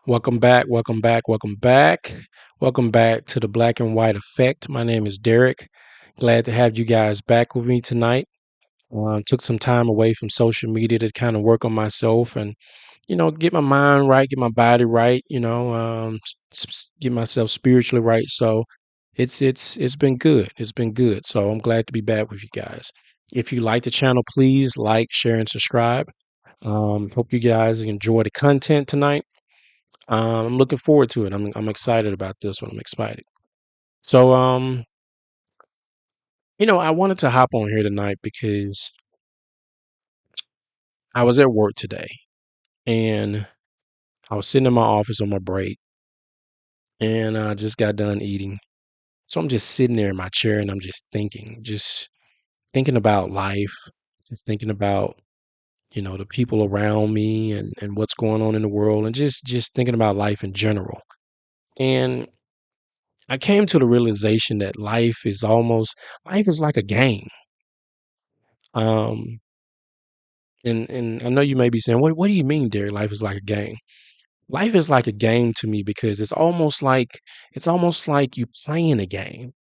Welcome back, welcome back, welcome back. Welcome back to the Black and White Effect. My name is Derek. Glad to have you guys back with me tonight. Took some time away from social media to kind of work on myself and, get my mind right, get my body right, get myself spiritually right. So it's been good. It's been good. So I'm glad to be back with you guys. If you like the channel, please like, share, and subscribe. Hope you guys enjoy the content tonight. I'm looking forward to it. I'm excited about this one. I'm excited. So I wanted to hop on here tonight because I was at work today and I was sitting in my office on my break and I just got done eating. So I'm just sitting there in my chair and I'm just thinking about life, just thinking about, the people around me and what's going on in the world and just thinking about life in general. And I came to the realization that life is like a game. Um, and I know you may be saying, "What do you mean, Derek? Life is like a game." Life is like a game to me because it's almost like you playing a game.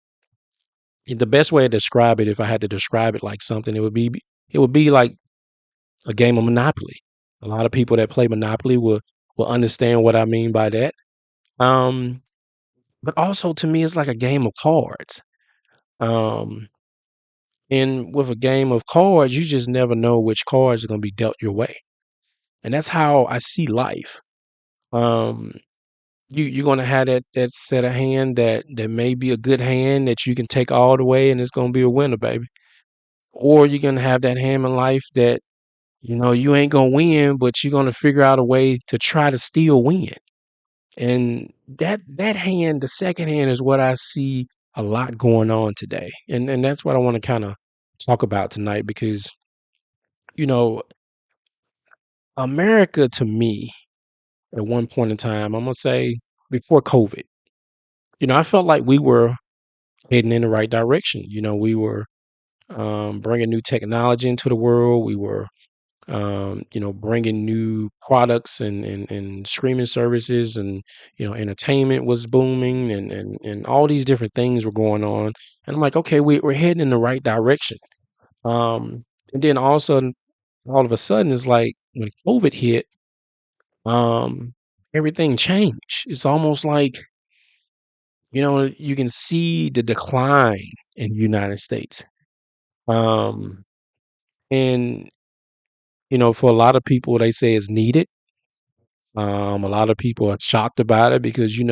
The best way to describe it, if I had to describe it like something, it would be like a game of Monopoly. A lot of people that play Monopoly will understand what I mean by that. Um, but also to me, it's like a game of cards. Um, and with a game of cards, you just never know which cards are going to be dealt your way, and that's how I see life. Um, you're gonna have that set of hand that may be a good hand that you can take all the way and it's gonna be a winner, baby. Or you're gonna have that hand in life that you ain't gonna win, but you're gonna figure out a way to try to still win. And that hand, the second hand, is what I see a lot going on today, and that's what I want to kind of talk about tonight because you know America to me at one point in time, I'm gonna say before COVID, I felt like we were heading in the right direction. We were bringing new technology into the world. We were, bringing new products and streaming services, and entertainment was booming, and all these different things were going on. And I'm like, okay, we're heading in the right direction. And then all of a sudden, it's like when COVID hit, um, everything changed. It's almost like you can see the decline in the United States. Um, and for a lot of people, they say it's needed. A lot of people are shocked about it because you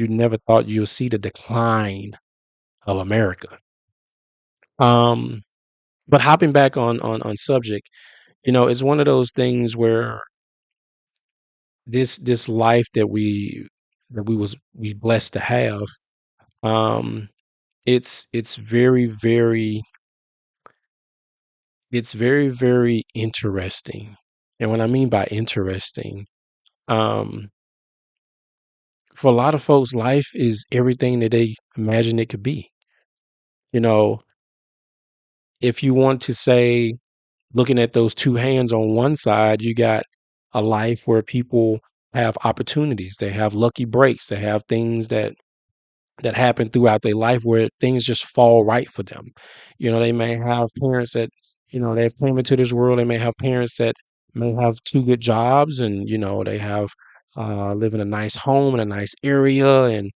never thought you'll see the decline of America. Um, but hopping back on subject, it's one of those things where this life that we blessed to have, um, it's very interesting. And what I mean by interesting, um, for a lot of folks, life is everything that they imagine it could be. You know, if you want to say, looking at those two hands on one side, you got a life where people have opportunities, they have lucky breaks, they have things that happen throughout their life where things just fall right for them. They may have parents that, they've came into this world. They may have parents that may have two good jobs and, they have live in a nice home in a nice area. And,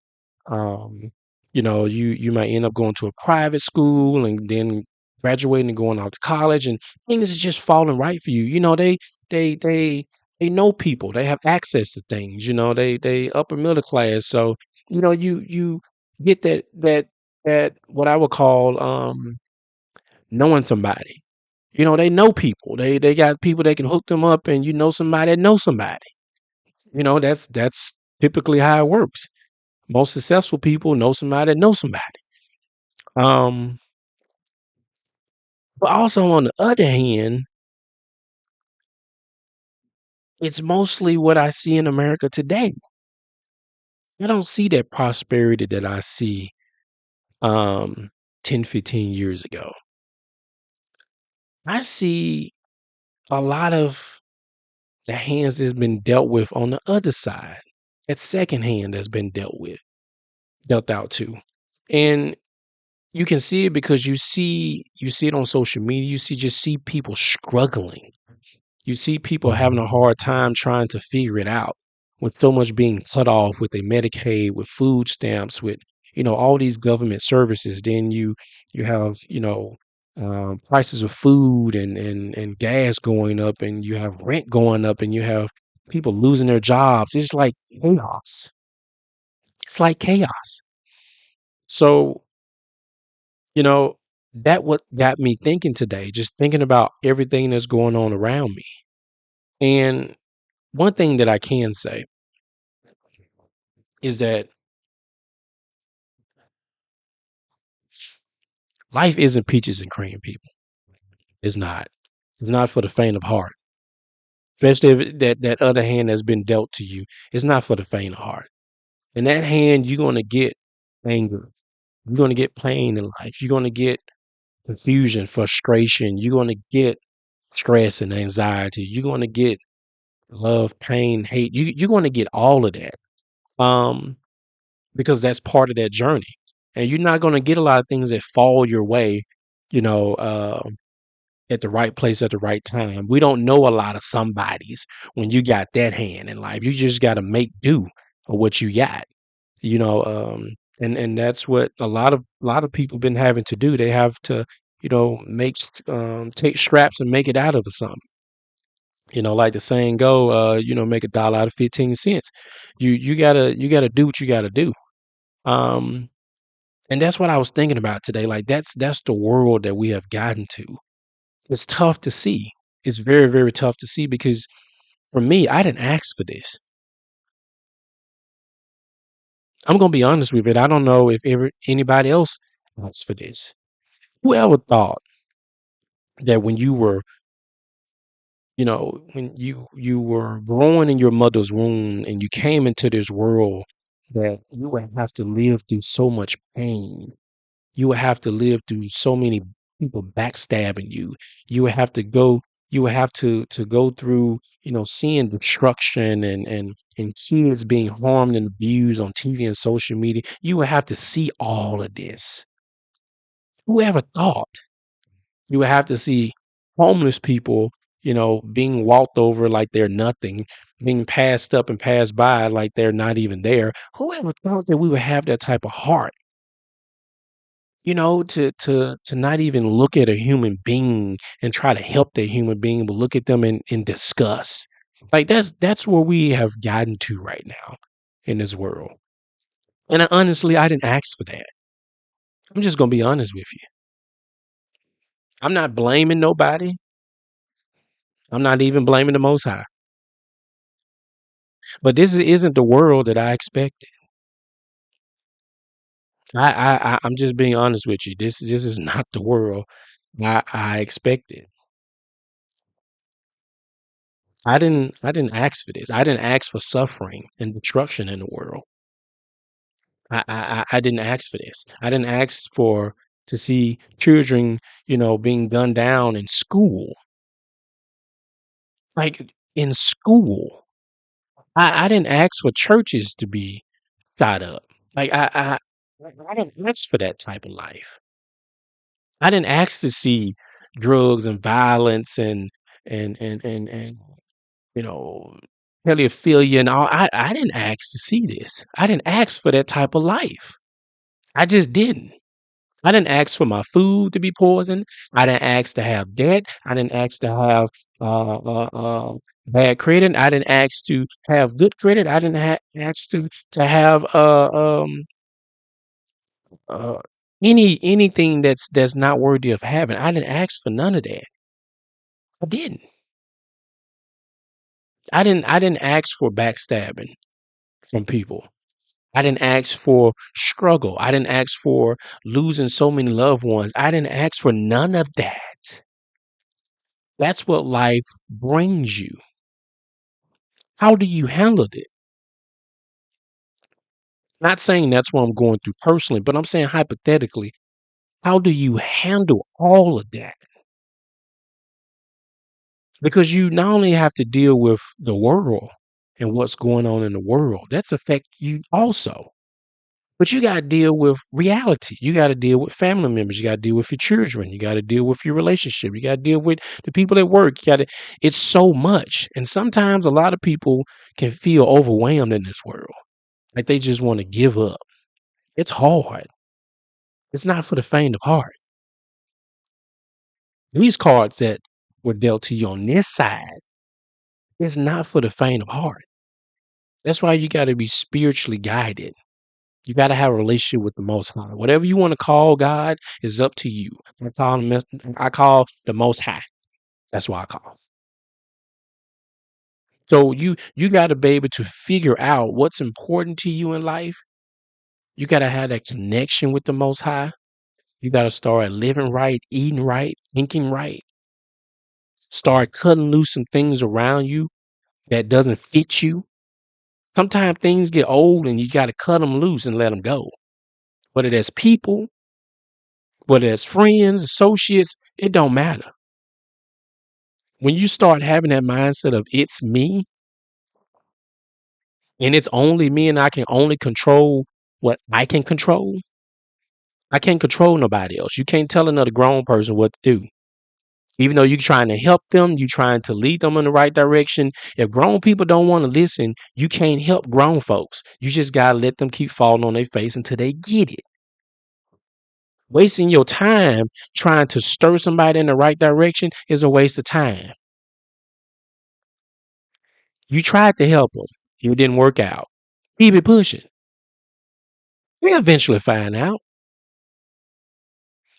um, you might end up going to a private school and then graduating and going out to college and things is just falling right for you. They, they, they know people, they have access to things, they upper middle class. So, you get that what I would call knowing somebody. They know people. They got people that can hook them up, and somebody that knows somebody. That's typically how it works. Most successful people know somebody that knows somebody. Um, but also on the other hand, it's mostly what I see in America today. I don't see that prosperity that I see um 10, 15 years ago. I see a lot of the hands that's been dealt with on the other side. That second hand has been dealt out to. And you can see it because you see it on social media, you see people struggling. You see people having a hard time trying to figure it out with so much being cut off with their Medicaid, with food stamps, with all these government services. Then you have prices of food and gas going up, and you have rent going up, and you have people losing their jobs. It's like chaos. It's like chaos. So you know that what got me thinking today, just thinking about everything that's going on around me. And one thing that I can say is that life isn't peaches and cream, people. It's not. It's not for the faint of heart. Especially if that other hand has been dealt to you. It's not for the faint of heart. In that hand, you're gonna get anger. You're gonna get pain in life. You're gonna get confusion, frustration. You're gonna get stress and anxiety. You're gonna get love, pain, hate. You're gonna get all of that. Um, because that's part of that journey. And you're not gonna get a lot of things that fall your way, you know, at the right place at the right time. We don't know a lot of somebodies when you got that hand in life. You just got to make do for what you got, you know. And that's what a lot of people been having to do. They have to, make take scraps and make it out of something. Like the saying go, make $1 out of 15 cents. You gotta do what you gotta do. Um, and that's what I was thinking about today. Like that's the world that we have gotten to. It's tough to see. It's very, very tough to see because for me, I didn't ask for this. I'm gonna be honest with it. I don't know if ever anybody else asked for this. Whoever thought that when you were growing in your mother's womb and you came into this world that you would have to live through so much pain. You would have to live through so many people backstabbing you. You would have to go you would have to go through, seeing destruction and kids being harmed and abused on TV and social media. You would have to see all of this. Whoever thought you would have to see homeless people, being walked over like they're nothing, being passed up and passed by like they're not even there. Whoever thought that we would have that type of heart? To not even look at a human being and try to help that human being, but look at them in disgust. Like that's where we have gotten to right now in this world. And honestly, I didn't ask for that. I'm just gonna be honest with you. I'm not blaming nobody. I'm not even blaming the Most High. But isn't the world that I expected. I'm just being honest with you. This is not the world I expected. I didn't ask for this. I didn't ask for suffering and destruction in the world. I didn't ask for this. I didn't ask for to see children, being gunned down in school. Like in school. I didn't ask for churches to be shot up. Like I didn't ask for that type of life. I didn't ask to see drugs and violence and you know, pedophilia and all. I didn't ask to see this. I didn't ask for that type of life. I just didn't. I didn't ask for my food to be poisoned. I didn't ask to have debt. I didn't ask to have bad credit. I didn't ask to have good credit. I didn't ask to have uh, anything that's not worthy of having. I didn't ask for none of that. I didn't. I didn't ask for backstabbing from people. I didn't ask for struggle. I didn't ask for losing so many loved ones. I didn't ask for none of that. That's what life brings you. How do you handle it? Not saying that's what I'm going through personally, but I'm saying hypothetically, how do you handle all of that? Because you not only have to deal with the world and what's going on in the world. That's affect you also. But you got to deal with reality. You got to deal with family members. You got to deal with your children. You got to deal with your relationship. You got to deal with the people at work. You got to. It's so much, and sometimes a lot of people can feel overwhelmed in this world, like they just want to give up. It's hard. It's not for the faint of heart. These cards that were dealt to you on this side, it's not for the faint of heart. That's why you got to be spiritually guided. You got to have a relationship with the Most High. Whatever you want to call God is up to you. I call the Most High. That's what I call. So you got to be able to figure out what's important to you in life. You got to have that connection with the Most High. You got to start living right, eating right, thinking right. Start cutting loose some things around you that doesn't fit you. Sometimes things get old and you got to cut them loose and let them go. Whether that's people, whether that's friends, associates, it don't matter. When you start having that mindset of it's me and it's only me and I can only control what I can control, I can't control nobody else. You can't tell another grown person what to do. Even though you're trying to help them, you're trying to lead them in the right direction. If grown people don't want to listen, you can't help grown folks. You just got to let them keep falling on their face until they get it. Wasting your time trying to stir somebody in the right direction is a waste of time. You tried to help them. It didn't work out. Keep it pushing. We eventually find out.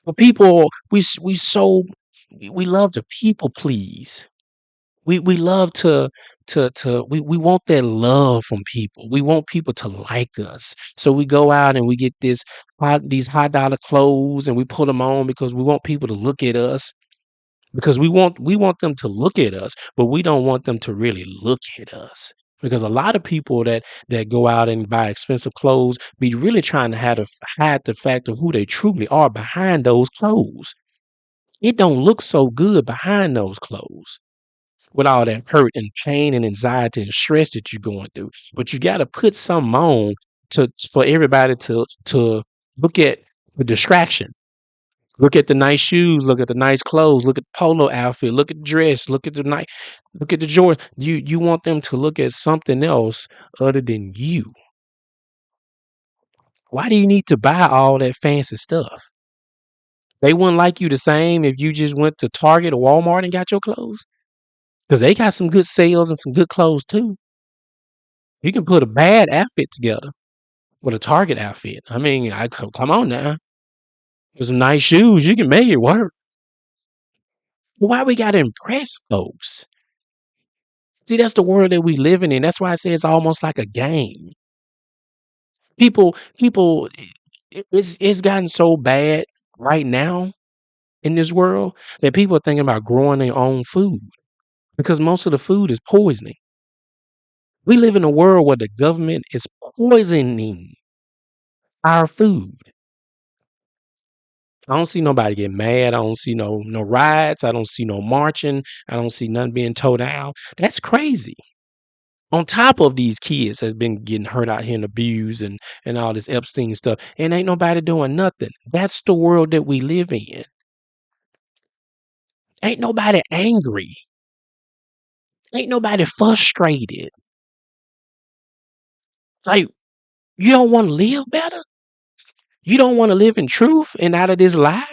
But people, we love to people please. We love we want that love from people. We want people to like us. So we go out and we get these high dollar clothes and we put them on because we want people to look at us. Because we want them to look at us, but we don't want them to really look at us. Because a lot of people that go out and buy expensive clothes be really trying to hide the fact of who they truly are behind those clothes. It don't look so good behind those clothes with all that hurt and pain and anxiety and stress that you're going through. But you got to put something on for everybody to look at the distraction. Look at the nice shoes, look at the nice clothes, look at the polo outfit, look at the dress, look at the Jordan. You want them to look at something else other than you. Why do you need to buy all that fancy stuff? They wouldn't like you the same if you just went to Target or Walmart and got your clothes. Because they got some good sales and some good clothes too. You can put a bad outfit together with a Target outfit. I mean, come on now. With some nice shoes, you can make it work. Why we gotta impress folks? See, that's the world that we living in. That's why I say it's almost like a game. People, it's gotten so bad right now in this world that people are thinking about growing their own food because most of the food is poisoning. We live in a world where the government is poisoning our food. I don't see nobody get mad. I don't see no riots. I don't see no marching. I don't see nothing being towed down. That's crazy. On top of these kids has been getting hurt out here and abused and all this Epstein stuff, and ain't nobody doing nothing. That's the world that we live in. Ain't nobody angry. Ain't nobody frustrated. Like, you don't want to live better? You don't want to live in truth and out of this lie?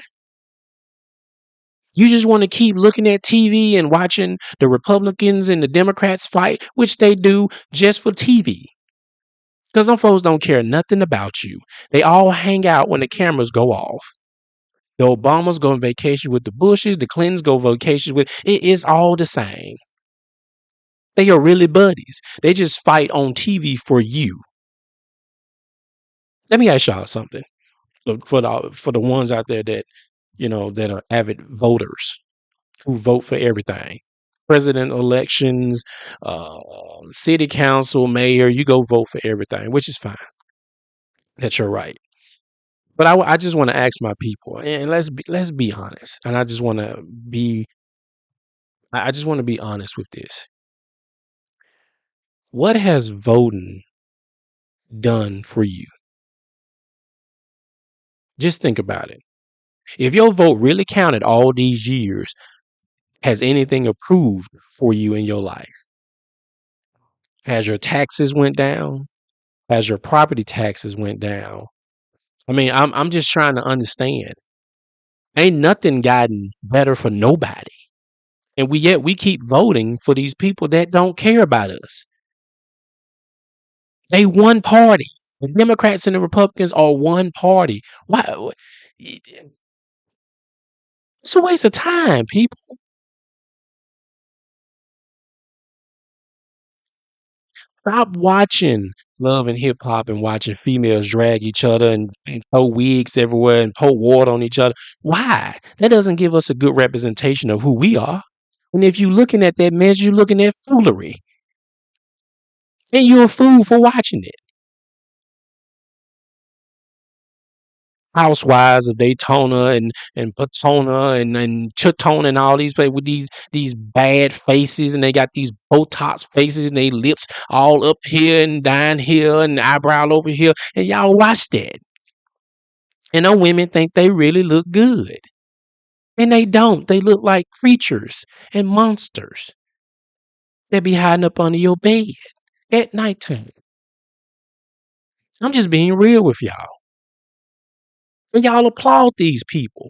You just want to keep looking at TV and watching the Republicans and the Democrats fight, which they do just for TV. Because some folks don't care nothing about you. They all hang out when the cameras go off. The Obamas go on vacation with the Bushes. The Clintons go vacations with. It is all the same. They are really buddies. They just fight on TV for you. Let me ask y'all something. For the ones out there that that are avid voters who vote for everything, president elections, uh, city council, mayor, you go vote for everything, which is fine. That's your right. But I just want to ask my people, and let's be honest. And I just want to be honest with this. What has voting done for you? Just think about it. If your vote really counted all these years, has anything approved for you in your life? Has your taxes went down? Has your property taxes went down? I mean, I'm just trying to understand. Ain't nothing gotten better for nobody. And we keep voting for these people that don't care about us. They one party. The Democrats and the Republicans are one party. Why? It's a waste of time, people. Stop watching Love and Hip Hop and watching females drag each other and throw wigs everywhere and pour water on each other. Why? That doesn't give us a good representation of who we are. And if you're looking at that mess, you're looking at foolery. And you're a fool for watching it. Housewives of Daytona and Patona and Chitona and all these places with these bad faces, and they got these Botox faces and they lips all up here and down here and eyebrow over here, and y'all watch that. And them women think they really look good, and they don't. They look like creatures and monsters that be hiding up under your bed at nighttime. I'm just being real with y'all, and y'all applaud these people.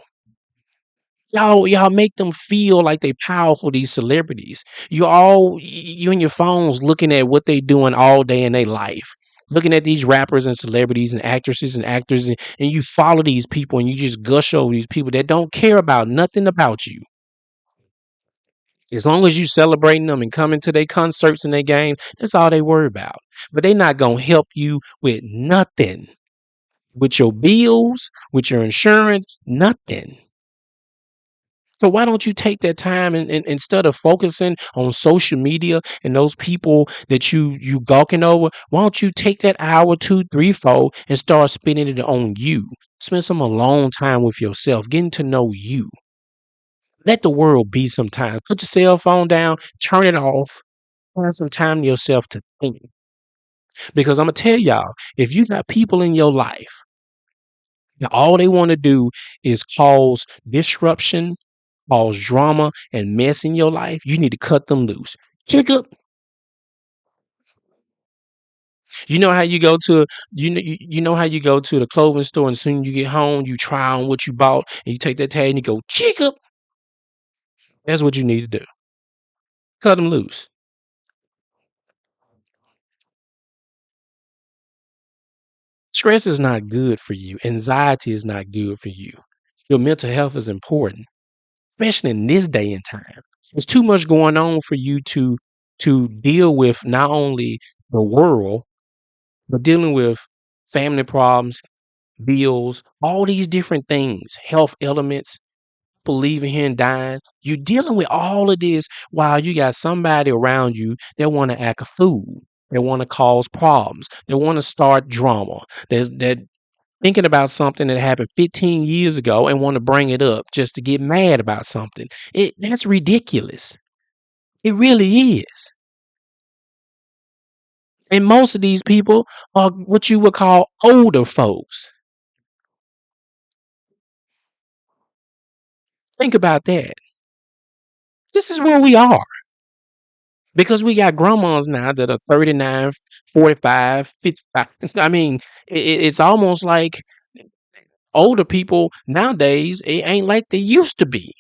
Y'all make them feel like they powerful, these celebrities. You and your phones looking at what they doing all day in their life. Looking at these rappers and celebrities and actresses and actors, and you follow these people and you just gush over these people that don't care about nothing about you. As long as you celebrating them and coming to their concerts and their games, that's all they worry about. But they not gonna help you with nothing. With your bills, with your insurance, nothing. So why don't you take that time and instead of focusing on social media and those people that you gawking over, why don't you take that hour, two, three, four, and start spending it on you? Spend some alone time with yourself, getting to know you. Let the world be sometimes. Put your cell phone down, turn it off, find some time to yourself to think. Because I'm gonna tell y'all, if you got people in your life, and all they want to do is cause disruption, cause drama and mess in your life, you need to cut them loose. Check up. You know how you go to you know how you go to the clothing store and as soon as you get home, you try on what you bought and you take that tag and you go check up. That's what you need to do. Cut them loose. Stress is not good for you. Anxiety is not good for you. Your mental health is important, especially in this day and time. There's too much going on for you to deal with not only the world, but dealing with family problems, bills, all these different things, health elements, people leaving here and dying. You're dealing with all of this while you got somebody around you that want to act a fool. They want to cause problems. They want to start drama. That thinking about something that happened 15 years ago and want to bring it up just to get mad about something. That's ridiculous. It really is. And most of these people are what you would call older folks. Think about that. This is where we are. Because we got grandmas now that are 39, 45, 55. I mean, it's almost like older people nowadays, it ain't like they used to be.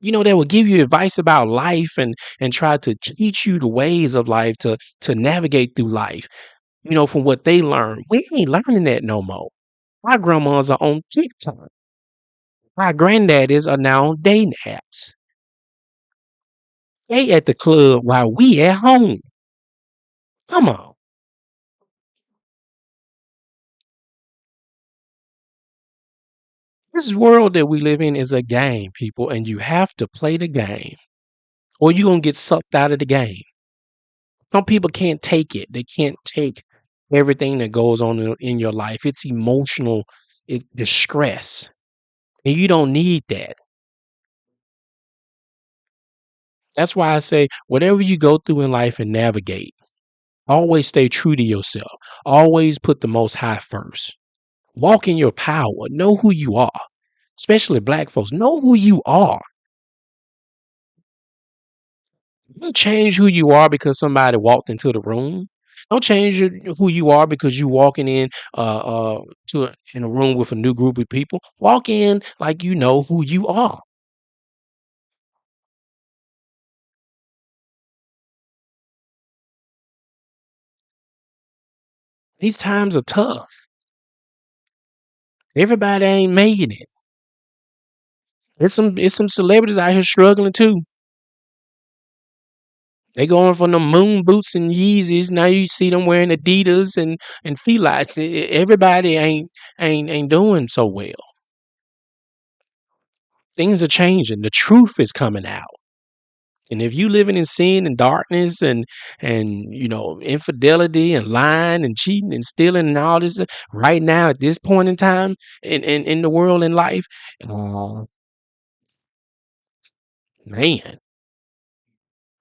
They will give you advice about life and try to teach you the ways of life to navigate through life, from what they learn. We ain't learning that no more. Our grandmas are on TikTok. Our granddaddies are now on dating apps. They at the club while we at home. Come on. This world that we live in is a game, people, and you have to play the game or you're going to get sucked out of the game. Some people can't take it. They can't take everything that goes on in your life. It's emotional distress, and you don't need that. That's why I say whatever you go through in life and navigate, always stay true to yourself. Always put the most high first. Walk in your power. Know who you are. Especially black folks. Know who you are. Don't change who you are because somebody walked into the room. Don't change who you are because you walking in in a room with a new group of people. Walk in like you know who you are. These times are tough. Everybody ain't making it. It's some celebrities out here struggling too. They going from the moon boots and Yeezys. Now you see them wearing Adidas and Felites. Everybody ain't doing so well. Things are changing. The truth is coming out. And if you living in sin and darkness and infidelity and lying and cheating and stealing and all this right now at this point in time in the world in life, uh, man,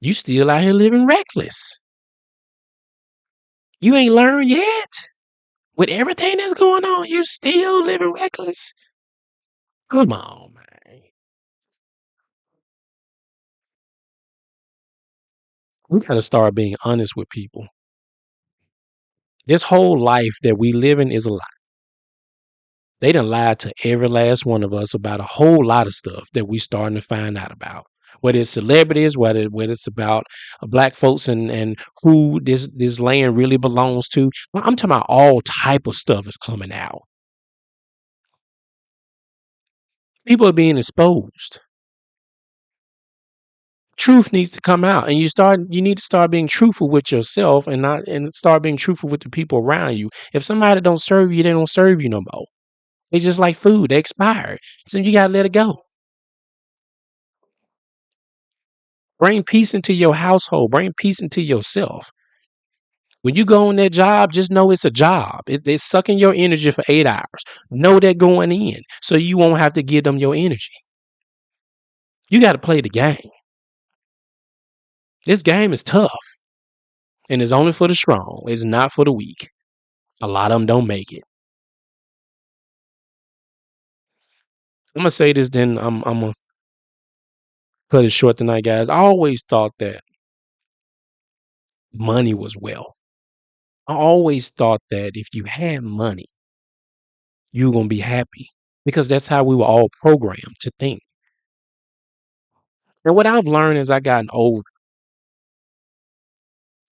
you still out here living reckless. You ain't learned yet. With everything that's going on, you still living reckless. Come on, man. We got to start being honest with people. This whole life that we live in is a lie. They done lied to every last one of us about a whole lot of stuff that we starting to find out about. Whether it's celebrities, whether it's about black folks and who this land really belongs to. I'm talking about all type of stuff is coming out. People are being exposed. Truth needs to come out, and you need to start being truthful with yourself and start being truthful with the people around you. If somebody don't serve you, they don't serve you no more. It's just like food, they expired. So you gotta let it go. Bring peace into your household. Bring peace into yourself. When you go on that job, just know it's a job. It's sucking your energy for 8 hours. Know that going in, so you won't have to give them your energy. You got to play the game. This game is tough, and it's only for the strong. It's not for the weak. A lot of them don't make it. I'm gonna say this, then I'm gonna cut it short tonight, guys. I always thought that money was wealth. I always thought that if you had money, you were gonna be happy because that's how we were all programmed to think. And what I've learned as I gotten older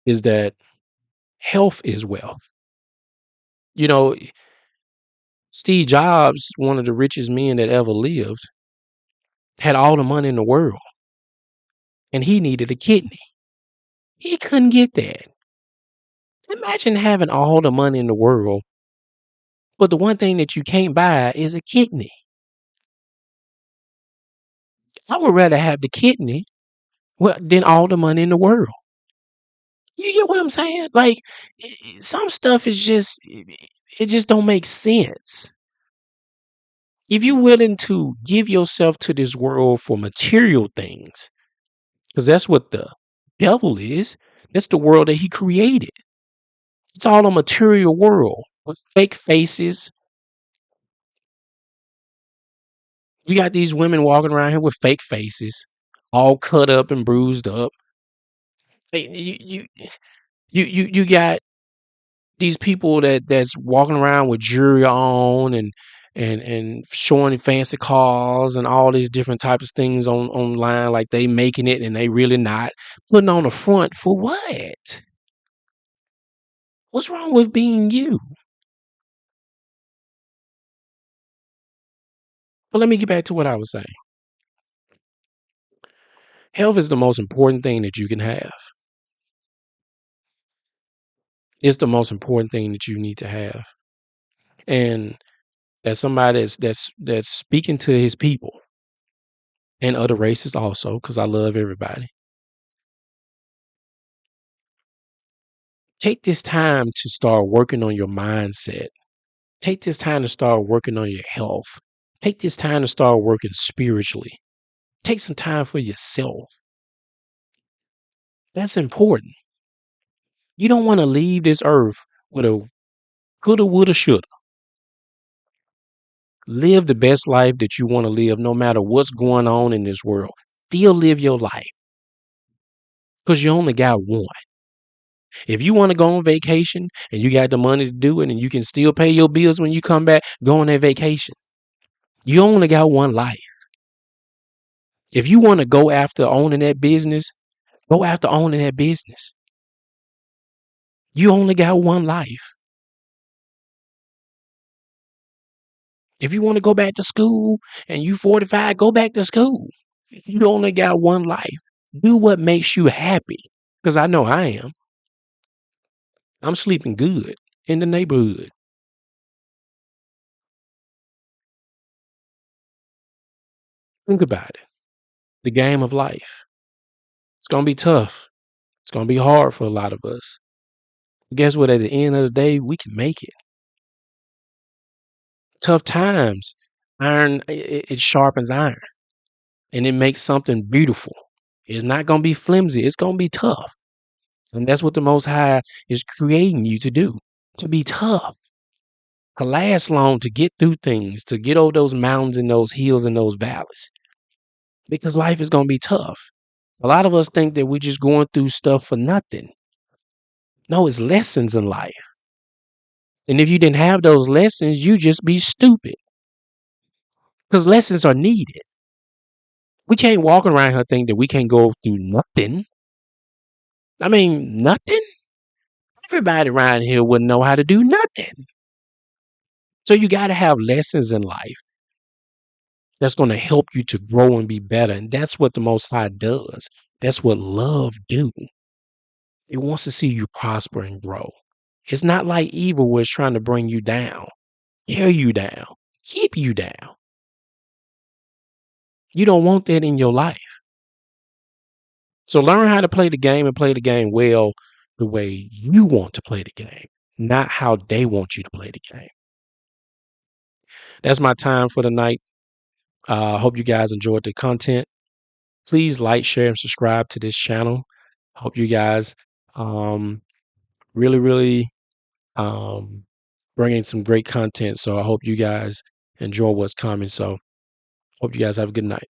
is that health is wealth. You know, Steve Jobs, one of the richest men that ever lived, had all the money in the world, and he needed a kidney. He couldn't get that. Imagine having all the money in the world, but the one thing that you can't buy is a kidney. I would rather have the kidney than all the money in the world. You get what I'm saying? Like some stuff is just it just don't make sense. If you're willing to give yourself to this world for material things, because that's what the devil is. That's the world that he created. It's all a material world with fake faces. You got these women walking around here with fake faces, all cut up and bruised up. Hey, you got these people that's walking around with jewelry on and showing fancy cars and all these different types of things online like they making it and they really not putting on the front for what? What's wrong with being you? But let me get back to what I was saying. Health is the most important thing that you can have. It's the most important thing that you need to have. And as somebody that's speaking to his people and other races also, because I love everybody. Take this time to start working on your mindset. Take this time to start working on your health. Take this time to start working spiritually. Take some time for yourself. That's important. You don't want to leave this earth with a coulda, woulda, shoulda. Live the best life that you want to live, no matter what's going on in this world. Still live your life because you only got one. If you want to go on vacation and you got the money to do it and you can still pay your bills when you come back, go on that vacation. You only got one life. If you want to go after owning that business, go after owning that business. You only got one life. If you want to go back to school and you 45, go back to school. You only got one life. Do what makes you happy. Because I know I am. I'm sleeping good in the neighborhood. Think about it. The game of life. It's going to be tough. It's going to be hard for a lot of us. But guess what? At the end of the day, we can make it. Tough times. Iron, it sharpens iron and it makes something beautiful. It's not going to be flimsy. It's going to be tough. And that's what the Most High is creating you to do, to be tough, to last long, to get through things, to get over those mountains and those hills and those valleys. Because life is going to be tough. A lot of us think that we're just going through stuff for nothing. No, it's lessons in life. And if you didn't have those lessons, you just be stupid. Because lessons are needed. We can't walk around here thinking that we can't go through nothing. I mean, nothing? Everybody around here wouldn't know how to do nothing. So you got to have lessons in life that's going to help you to grow and be better. And that's what the Most High does. That's what love do. It wants to see you prosper and grow. It's not like evil where it's trying to bring you down, tear you down, keep you down. You don't want that in your life. So learn how to play the game and play the game well the way you want to play the game, not how they want you to play the game. That's my time for the night. I hope you guys enjoyed the content. Please like, share, and subscribe to this channel. Hope you guys um, really um, bringing some great content. So I hope you guys enjoy what's coming. So hope you guys have a good night.